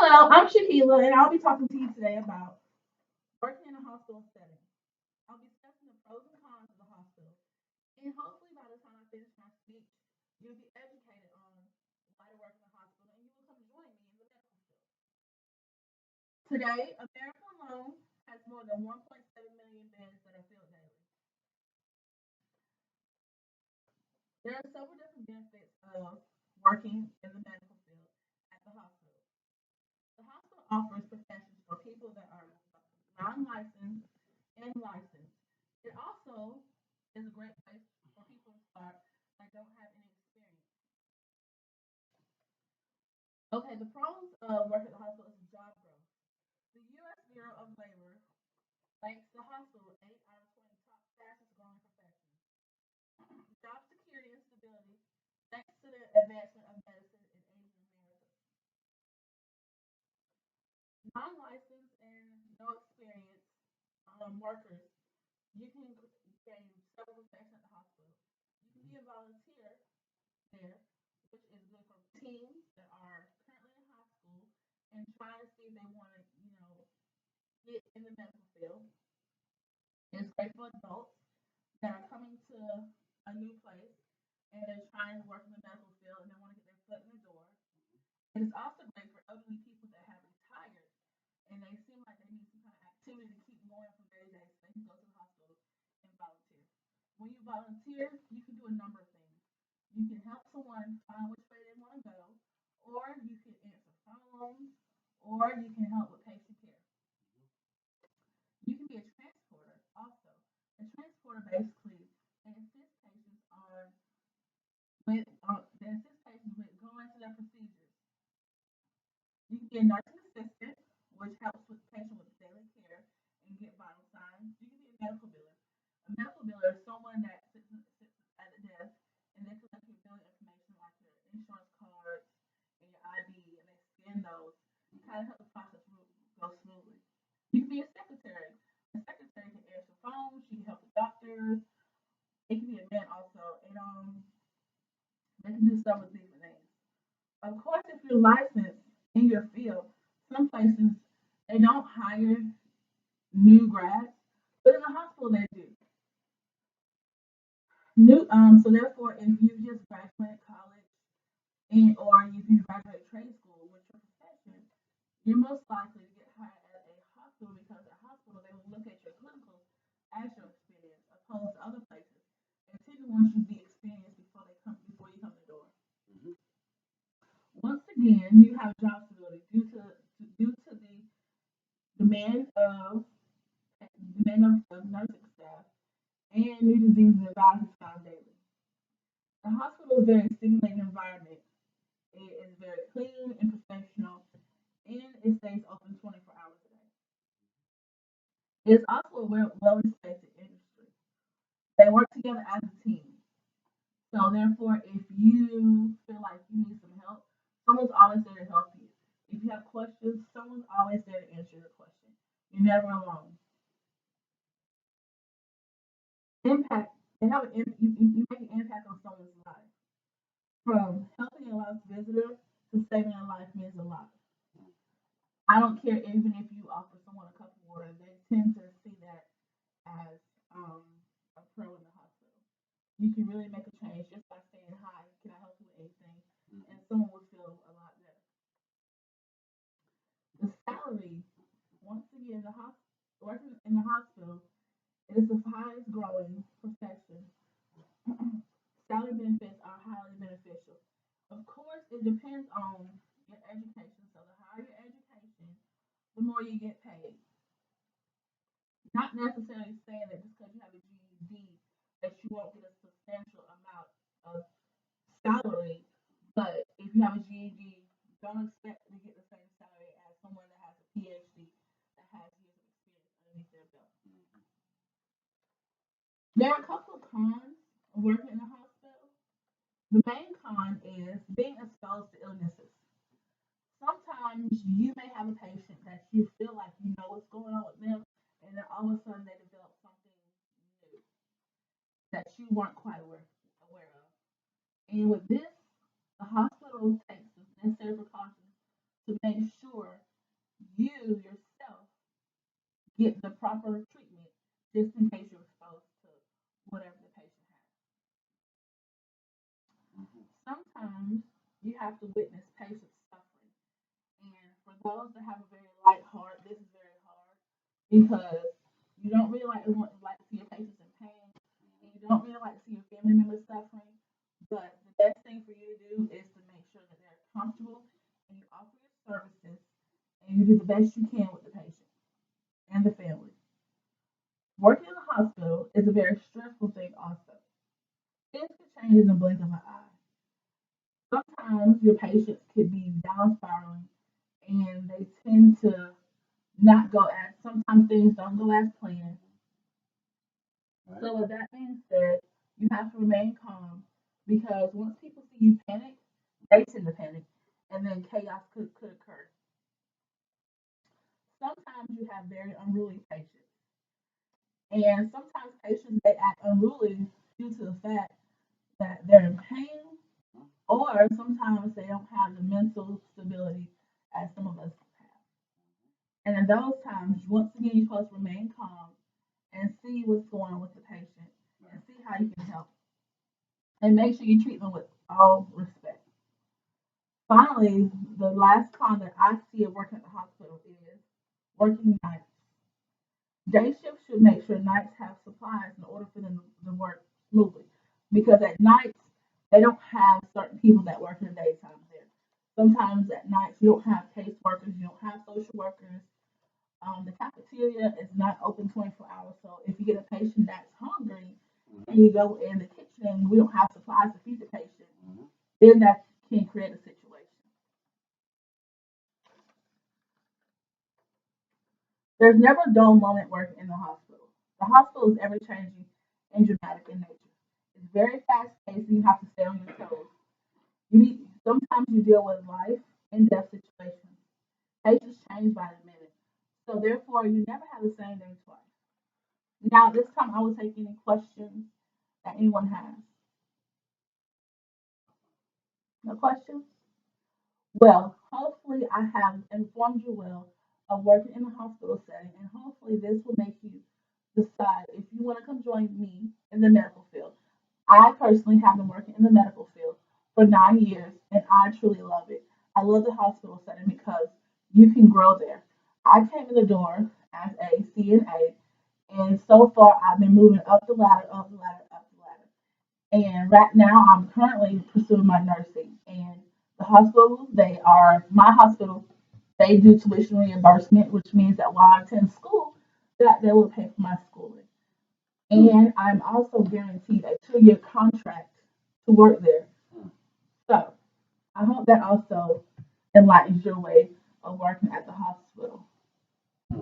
Hello, I'm Shakila, and I'll be talking to you today about working in a hospital setting. I'll be discussing the pros and cons of the hospital, and hopefully by the time I finish my speech, you'll be educated on why to work in a hospital, and you will come join me in the medical field. Today, America alone has more than 1.7 million beds that are filled daily. There are several different benefits of working in the medical field at the hospital. The hospital offers protections for people that are non-licensed and licensed. It also is a great place for people to start that don't have any experience. Okay, the pros of working at the hospital is job growth. The U.S. Bureau of Labor ranks the hospital 8 out of 20 top fastest growing professions. Job security and stability, thanks to the advancement of medicine in Asian America. Non-licensed and no experience workers, you can gain several professions at the hospital. You can be a volunteer there, which is good for teens that are currently in high school and trying to see if they want to, get in the medical field. It's great for adults that are coming to a new place and they're trying to work in the medical field and they want to get their foot in the door. It is also great for elderly people that have retired and they seem like they need some kind of activity to keep them going from day to day so they can go to the hospital and volunteer. When you volunteer, you can do a number of things. You can help someone find which way they want to go, or you can answer phones, or you can help with patient care. You can be a transporter also. A transporter basically assists patients on with they assist patients with going to their procedures. You can be a nursing assistant, which helps with the patient with daily care and get vital signs. You can be a medical biller. A medical biller is someone that sits at the desk and they collect your billing information like your insurance cards and your ID and they scan those to kind of help the process go smoothly. You can be a secretary. A secretary can answer phones, she can help the doctors. It can be a man also, and they can do several different things. Of course, if you're licensed in your field, some places they don't hire new grads, but in the hospital they do. So therefore, if you just graduated college and or if you graduate trade school with your profession, you're most likely to get hired at a hospital because at a hospital they will look at your clinicals as your experience opposed to other places. And typically want you to be experienced before you come to the door. Once again, you have job stability due to the demand of demand of nursing staff and new diseases and viruses found daily. The hospital is a very stimulating environment. It is very clean and professional, and it stays open 24 hours a day. It is also a well-respected industry. They work together as a team. So therefore, if you feel like you need some help, someone's always there to help you. If you have questions, someone's always there to answer your question. You're never alone. Impact. They have you make an impact on someone's life. From helping a lost visitor to saving a life means a lot. I don't care even if you offer someone a cup of water, they tend to see that as a pro in the hospital. You can really make a change just by saying hi. Can I help you with anything? And someone will feel a lot better. The salary, once again, the hospital working in the hospital is the highest growing profession. Salary benefits are highly beneficial. Of course, it depends on your education. So the higher your education, the more you get paid. Not necessarily saying that just because you have a GED that you won't get a substantial amount of salary, but if you have a GED, don't expect to get the same salary as someone that has a PhD that has years of experience underneath their belt. There are a couple of cons of working in a hospital. The main con is being exposed to illnesses. Sometimes you may have a patient that you feel like you know what's going on with them, and then all of a sudden they develop something new that you weren't quite aware of. And with this, the hospital takes the necessary precautions to make sure you yourself get the proper treatment just in case you're exposed to whatever the patient has. Sometimes you have to witness patients suffering. And for those that have a very light heart, this is very hard because you don't really like to see your patients in pain, and you don't really like to see your family members suffering. But the best thing for you to do is to make sure that they're comfortable and you offer your services and you do the best you can with the patient and the family. Working in the hospital is a very stressful thing also. Things can change in the blink of an eye. Sometimes your patients could be down spiraling and they tend to not go as sometimes things don't go as planned. Right. So with that being said, you have to remain calm because once people see you panic, they tend to panic and then chaos could occur. Sometimes you have very unruly patients. And sometimes patients they act unruly due to the fact that they're in pain or sometimes they don't have the mental stability as some of us have. And in those times, once again, you're supposed to remain calm and see what's going on with the patient and see how you can help. And make sure you treat them with all respect. Finally, the last con that I see of working at the hospital is working nights. Day shift should make sure nights have supplies in order for them to work smoothly. Because at nights, they don't have certain people that work in the daytime there. Sometimes at nights, you don't have case workers, you don't have social workers. The cafeteria is not open 24 hours. So if you get a patient that's hungry and you go in the kitchen and we don't have supplies to feed the patient, then that can create a situation. There's never a dull moment working in the hospital. The hospital is ever changing and dramatic in nature. It's very fast paced and you have to stay on your toes. Sometimes you deal with life and death situations. Patients change by the minute. So therefore you never have the same day twice. Now at this time I will take any questions that anyone has. No questions? Well, hopefully I have informed you well of working in a hospital setting and hopefully this will make you decide if you want to come join me in the medical field. I personally have been working in the medical field for 9 years and I truly love it. I love the hospital setting because you can grow there. I came in the door as a CNA and so far I've been moving up the ladder, up the ladder, up the ladder. And right now, I'm currently pursuing my nursing. And the hospital, my hospital, they do tuition reimbursement, which means that while I attend school, that they will pay for my schooling. And I'm also guaranteed a 2-year contract to work there. So I hope that also enlightens your way of working at the hospital.